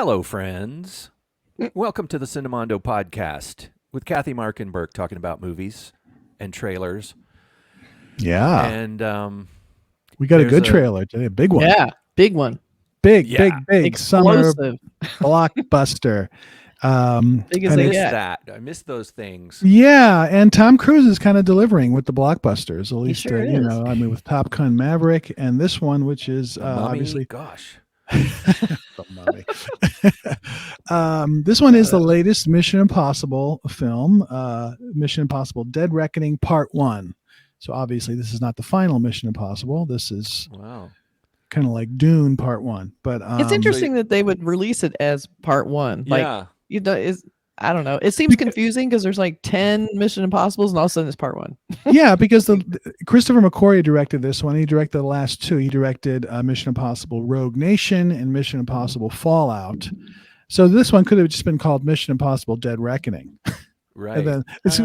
Hello, friends. Welcome to the Cinemondo podcast with Kathy, Mark, and Burk talking about movies and trailers. Yeah. And we got a good trailer today, a big one. Yeah, big one. Big summer Explosive. blockbuster. Big as I they missed get. that. I missed those things. Yeah, and Tom Cruise is kind of delivering with the blockbusters, at least sure is. with Top Gun Maverick and this one, which is The Mummy, obviously gosh. The Mummy. This one is the latest Mission Impossible film, Mission Impossible: Dead Reckoning Part 1. So obviously this is not the final Mission Impossible. This is kind of like Dune Part 1. But It's interesting that they would release it as Part 1. Like, I don't know. It seems confusing because there's like 10 Mission Impossibles and all of a sudden it's Part 1. Yeah, because Christopher McQuarrie directed this one. He directed the last two. He directed Mission Impossible: Rogue Nation and Mission Impossible: Fallout. So this one could have just been called Mission Impossible: Dead Reckoning. Right. And then it's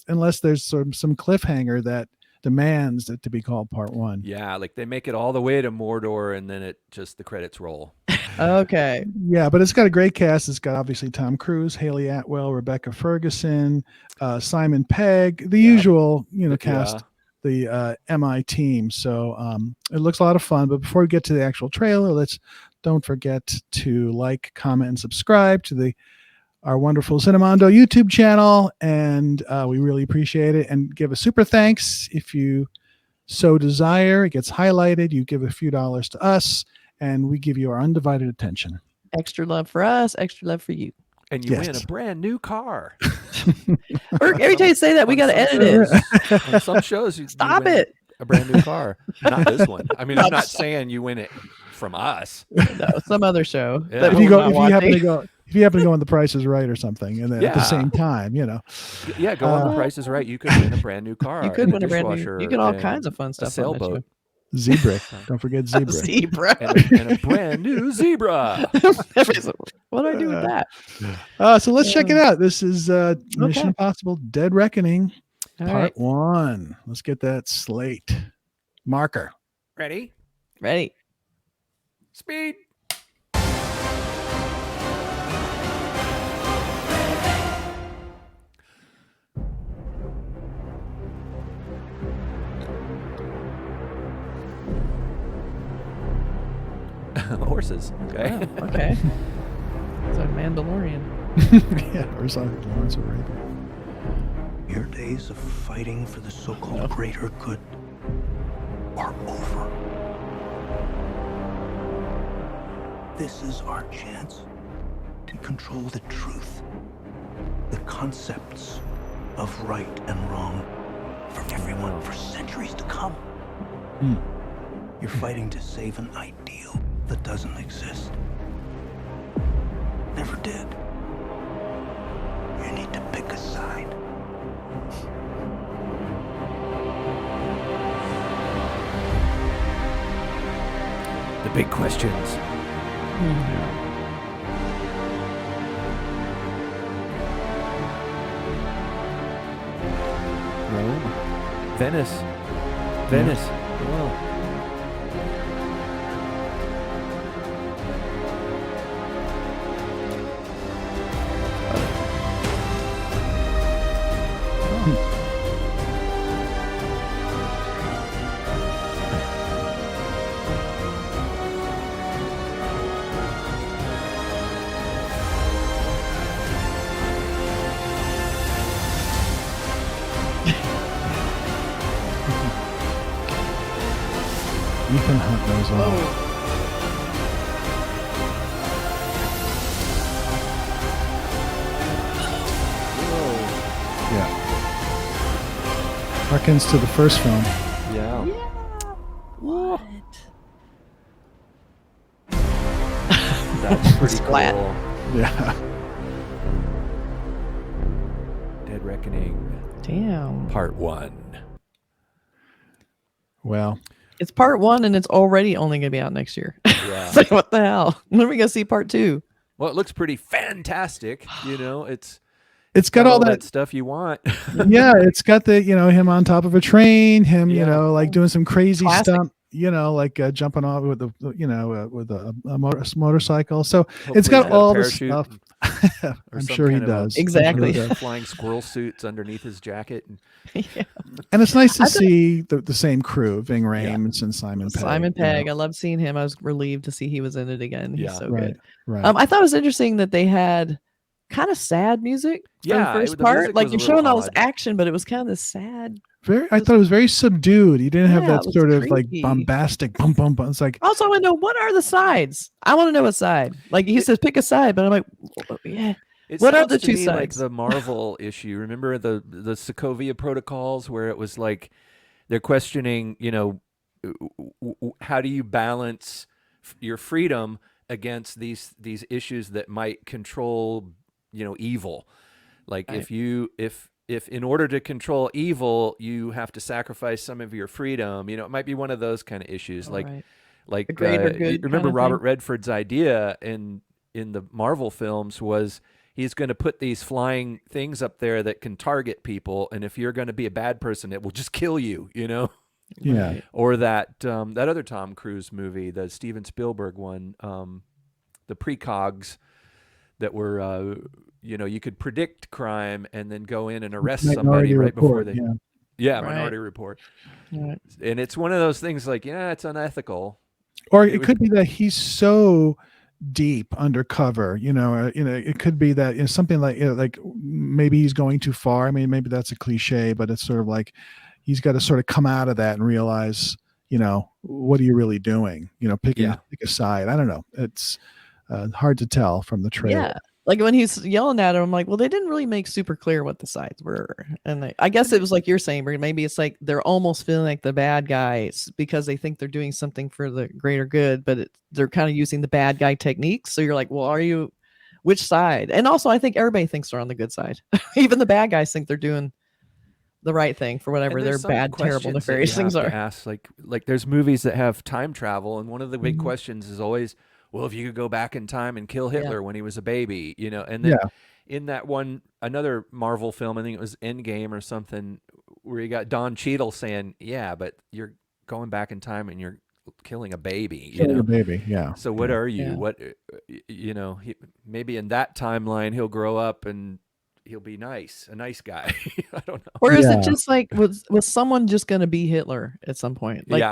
unless there's some cliffhanger that demands it to be called Part 1. Yeah, like they make it all the way to Mordor and then the credits roll. Okay. Yeah, but it's got a great cast. It's got obviously Tom Cruise, Haley Atwell, Rebecca Ferguson, Simon Pegg, the usual, cast, the MI team. So it looks a lot of fun. But before we get to the actual trailer, don't forget to like, comment, and subscribe to our wonderful Cinemondo YouTube channel, and we really appreciate it. And give a super thanks if you so desire. It gets highlighted. You give a few dollars to us, and we give you our undivided attention. Extra love for us, extra love for you. And you win a brand new car. Every time you say that, we got to edit it. On some shows, you win a brand new car. Not this one. I mean, I'm not saying you win it from us. No, some other show. Yeah. That If you happen to go on The Price is Right or something, and then at the same time, Yeah, go on The Price is Right. You could win a brand new car. You could win a brand new. You get all kinds of fun stuff. A sailboat. Zebra. Don't forget Zebra. Zebra. And a brand new zebra. What do I do with that? So let's check it out. This is Mission Impossible: Dead Reckoning Part 1. Let's get that slate marker. Ready? Speed. Horses. Okay. Oh, okay. It's a Mandalorian. Or something. Lawrence Arabia. Your days of fighting for the so-called greater good are over. This is our chance to control the truth, the concepts of right and wrong for everyone for centuries to come. You're fighting to save an ideal that doesn't exist. Never did. You need to pick a side. The big questions. Rome. Venice. Oh. Ethan Hunt knows all. Yeah. Harkens to the first film. Yeah. What? That's pretty Splat. cool. Yeah. Dead Reckoning. Damn. Part 1. Well, It's Part 1 and it's already only going to be out next year. Yeah. It's like, what the hell? When are we going to see Part 2? Well, it looks pretty fantastic. it's got all that stuff you want. Yeah, it's got the him on top of a train, him like doing some crazy Classic stunt like jumping off with a motorcycle. So Hopefully it's got he's a all the parachute stuff. or I'm some sure he kind of does. Exactly. flying squirrel suits underneath his jacket. Yeah. And it's nice to see the same crew, Ving Yeah. Rhames and Simon Pegg. Simon Pegg. I love seeing him. I was relieved to see he was in it again. He's so Right. good. Right. I thought it was interesting that they had kind of sad music for the first the part. music Like was a you're little showing all this odd. action, but it was kind of sad. I thought it was very subdued. He didn't have Yeah, that it was sort of like creepy. bombastic bum bum bum. It's like, Also, I want to know, what are the sides? I want to know what side. Like he says, pick a side, but I'm like, yeah. It What are sounds the to two me like sides? the Marvel issue. Remember the Sokovia Protocols, where it was like they're questioning, how do you balance your freedom against these issues that might control, evil. Like Right. if in order to control evil, you have to sacrifice some of your freedom. It might be one of those kind of issues. Right. Like The greater you good remember kind of Robert thing? Redford's idea in the Marvel films was he's going to put these flying things up there that can target people, and if you're going to be a bad person, it will just kill you. yeah. Right. Or that other Tom Cruise movie, the Steven Spielberg one, the precogs that were you could predict crime and then go in and arrest somebody right before they yeah. Right. Minority Report. Right. And it's one of those things like, it's unethical. Or it could be that he's so deep undercover, it could be that something like like maybe he's going too far. I mean, maybe that's a cliche, but it's sort of like he's got to sort of come out of that and realize, what are you really doing? Pick a side. I don't know. It's hard to tell from the trailer. Yeah. Like when he's yelling at him, I'm like, well, they didn't really make super clear what the sides were. And I guess it was like you're saying, maybe it's like they're almost feeling like the bad guys because they think they're doing something for the greater good, but they're kind of using the bad guy techniques. So you're like, well, which side? And also, I think everybody thinks they're on the good side. Even the bad guys think they're doing the right thing for whatever their bad, terrible, nefarious things are. Ask, like there's movies that have time travel, and one of the big questions is always, well, if you could go back in time and kill Hitler when he was a baby, and then in that another Marvel film, I think it was Endgame or something, where you got Don Cheadle saying, yeah, but you're going back in time and you're killing a baby. A baby, yeah. So what are you? Yeah. What, maybe in that timeline he'll grow up and he'll be a nice guy. I don't know. Or is it just like, was someone just going to be Hitler at some point? Like,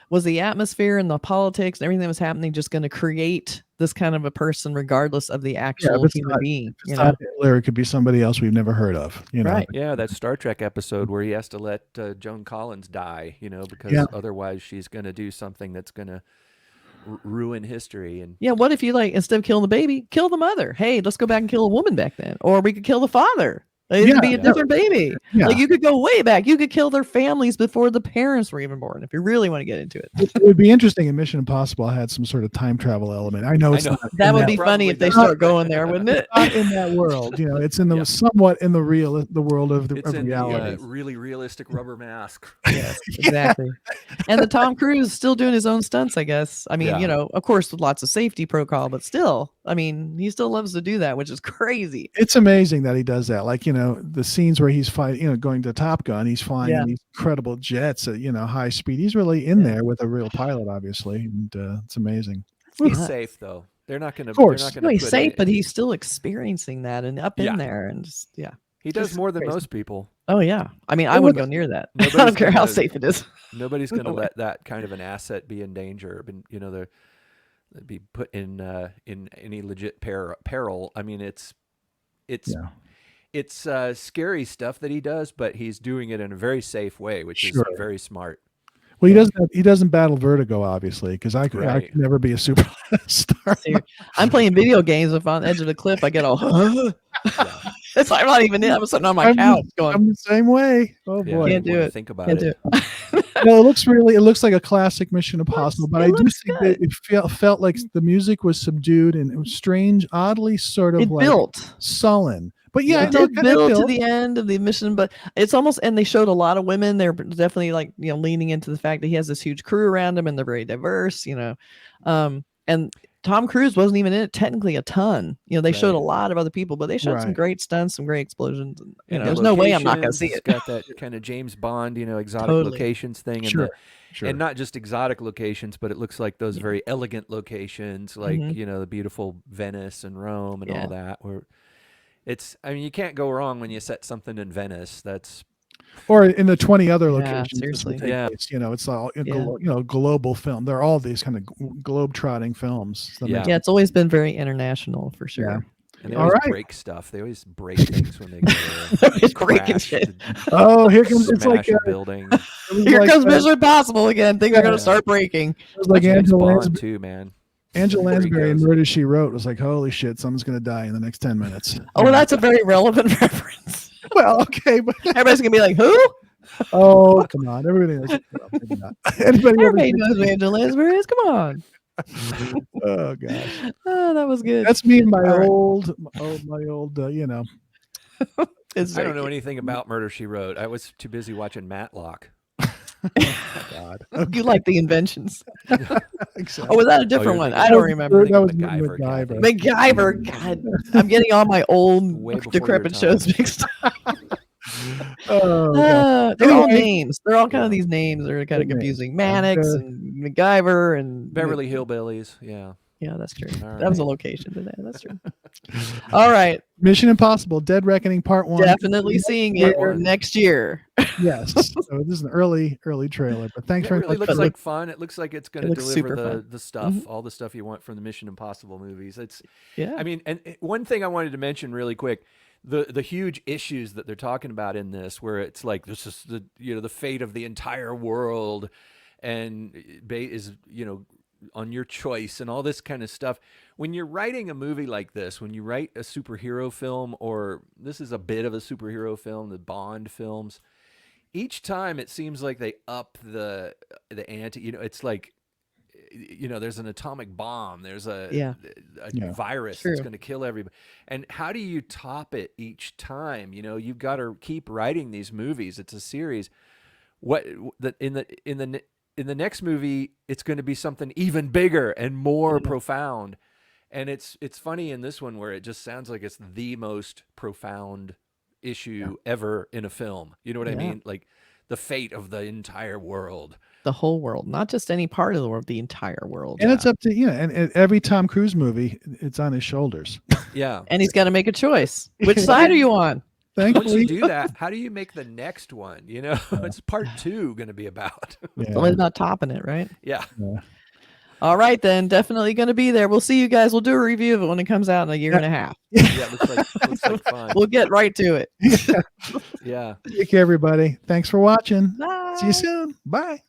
was the atmosphere and the politics and everything that was happening just going to create this kind of a person regardless of the actual human being? It's not Hitler, it could be somebody else we've never heard of. Right. Yeah, that Star Trek episode where he has to let Joan Collins die, because otherwise she's going to do something that's going to ruin history. And what if you instead of killing the baby, kill the mother? Hey, let's go back and kill a woman back then. Or we could kill the father. It could be a different baby. Yeah. Like you could go way back. You could kill their families before the parents were even born, if you really want to get into it. It would be interesting if Mission Impossible had some sort of time travel element. I know it's not. That would be funny if they start going there, wouldn't it? Not in that world. It's in the somewhat in the world of reality. Really realistic rubber mask. Yes, exactly. And the Tom Cruise is still doing his own stunts, I guess. I mean, of course, with lots of safety protocol, but still, I mean, he still loves to do that, which is crazy. It's amazing that he does that. Like, the scenes where he's fighting, going to Top Gun, he's flying in these incredible jets at, high speed. He's really in there with a real pilot, obviously. And it's amazing. He's safe, though. They're not going to. Of course. He's safe, but he's still experiencing that and up in there. And he does more than most people. Oh, yeah. I mean, I wouldn't go near that. I don't care how safe it is. Nobody's going to let that kind of an asset be in danger. They'd be put in any legit peril. I mean, it's scary stuff that he does, but he's doing it in a very safe way, which is very smart. Well, he doesn't battle vertigo, obviously, because I could never be a super star. I'm playing video games. If I'm on the edge of the cliff, I get all. It's like I'm not even in. I'm sitting on my couch going. I'm the same way. Oh boy, can't do it. Think about it. No, it looks like a classic Mission Impossible, but I do think that it felt like the music was subdued and it was strange, oddly sort of built sullen. But it did build to the end of the mission, but it's almost, and they showed a lot of women. They're definitely leaning into the fact that he has this huge crew around him and they're very diverse, and Tom Cruise wasn't even in it technically a ton. You know, they showed a Right. lot of other people, but they showed some Right. great stunts, some great explosions. And, you know, the there's no way I'm not going to locations, see It's it. got that kind of James Bond, exotic Totally. locations thing, and Sure. Sure. and not just exotic locations, but it looks like those very elegant locations, like the beautiful Venice and Rome and all that. Where you can't go wrong when you set something in Venice. That's or in the 20 other Yeah, locations. seriously. Place. It's all global film. They're all these kind of globe-trotting films. So Yeah. Yeah, it's always been very international for sure. Yeah. and they All always right. break stuff. They always break things when they go there. Always breaking Crash, shit. Oh, here comes it's like smash a building. it was Here like, comes Mission Impossible again. Things are going to start breaking. It was like James Angela Bond Lansbury, too, man. Angela There he Lansbury in goes. Murder, She Wrote was like, holy shit, someone's going to die in the next 10 minutes. Oh, that's a very relevant reference. Well, okay, but Everybody's going to be like, who? oh, come on, everybody knows. Well, maybe not. Anybody Everybody ever- knows who Angela Lansbury is. Come on. Oh gosh, Oh, that was good. that's me and my All right. old, It's I very don't know cute. anything about Murder She Wrote. I was too busy watching Matlock. God. You like the inventions. Exactly. Oh, was that a different you're one? thinking- I don't remember. That was MacGyver, Kathy. MacGyver. God, I'm getting all my old Way before your decrepit time. shows mixed up. Oh, God. They're all Anyway. names. They're all kind of Yeah. these names that are kind of Good names. confusing. Mannix and MacGyver and Beverly Hillbillies. Yeah. Yeah, that's true. All That was a right. location today. That's true. All right, Mission Impossible: Dead Reckoning Part 1. definitely seeing it Part one. next year. Yes. So this is an early trailer, but thanks It very really much. looks for like fun. It looks like it's going It to looks deliver super fun. the stuff, Mhm. all the stuff you want from the Mission Impossible movies. Yeah. I mean, and one thing I wanted to mention really quick, the huge issues that they're talking about in this, where it's like this is the fate of the entire world, and is on your choice and all this kind of stuff. When you're writing a movie like this, when you write a superhero film, or this is a bit of a superhero film, the Bond films, each time it seems like they up the ante. It's like, there's an atomic bomb, there's a virus True. that's going to kill everybody, and how do you top it each time? You've got to keep writing these movies. It's a series. In the next movie, it's going to be something even bigger and more profound. And it's funny in this one where it just sounds like it's the most profound issue ever in a film. You know what I mean? Like the fate of the entire world. The whole world, not just any part of the world, the entire world. And it's up to and every Tom Cruise movie, it's on his shoulders. Yeah. And he's got to make a choice. Which side are you on? Once you Thankfully, do that, how do you make the next one? It's part 2 going to be about. It's always about topping it, right? Yeah. All right, then. Definitely going to be there. We'll see you guys. We'll do a review of it when it comes out in a year and a half. Yeah. Looks like fun. We'll get right to it. Yeah. take care, everybody. Thanks for watching. Bye. See you soon. Bye.